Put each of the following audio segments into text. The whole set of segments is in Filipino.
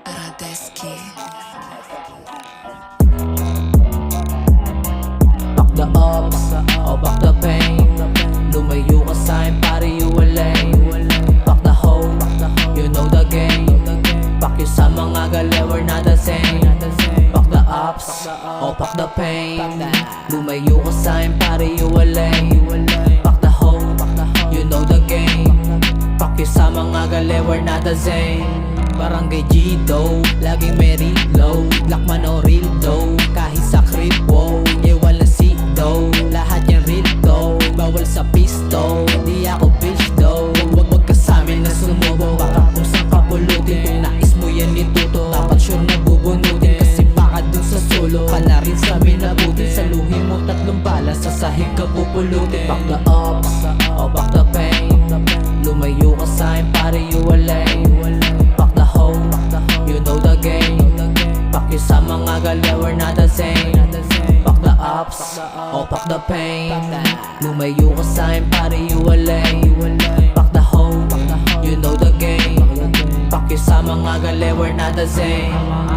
Radeski. Back the ups, o back the pain. Lumayo ka sa'kin, pare, you walay. Back the hoe, you know the game. Back you sa mga galaw, we're not the same. Back the ups, o back the pain. Lumayo ka sa'kin, pare, you walay. Back the hoe, you know the game. Back you sa mga galaw, we're not the same. Barangay G-Do, laging may reload. Lakman o real dough, kahit sa crib, wow. Walang C-Do, lahat yan real dough. Bawal sa pisto, di ako bitch though. Wag ka sa'min na sumubo, baka kung saan ka pulutin. Kung nais mo yan ituto, dapat sure na bubunutin. Kasi baka dun sa solo, ka na rin sa minabutin. Saluhin mo 3 bala, sa sahig ka pupulutin. Back the ups, o back the pain. Lumayo ka sa'kin, pare, you walay. Back the hoe, you know the game. Back you sa mga galaw, we're not the same. Back the ups, o back the pain. Lumayo ka sa'kin, pare, you walay. Back the hoe, you know the game. Back you sa mga galaw, we're not the same.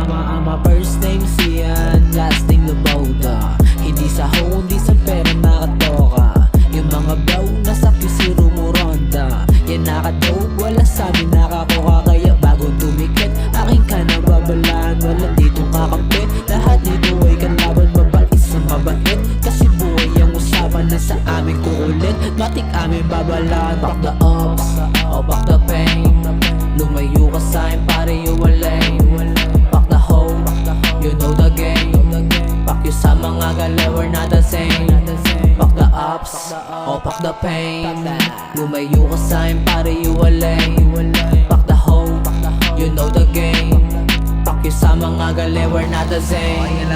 Ama first name Sian, last name Loboda. Hindi sa hoe, hindi sa pera nakatoka. Yung mga blow, nasa QC rumuronda. Yan nakadope, wala sabi nakakuha. Kaya bago tumikit, aking ka na babalaan. Wala ditong kakampi, lahat dito ay kalaban. Mabait sa mabait, kasi buhay ang usapan. Na sa amin kuulit, matik amin babalaan. Back the ups, o back the pain. Lumayo ka sa'kin, pare, you walay. Back the hoe, you know the game. Back you sa mga galaw, we're not the same. Back the ups, o back the pain. Lumayo ka sa'kin, pare, you walay. Back the hoe, you know the game. Back you sa mga galaw, we're not the same.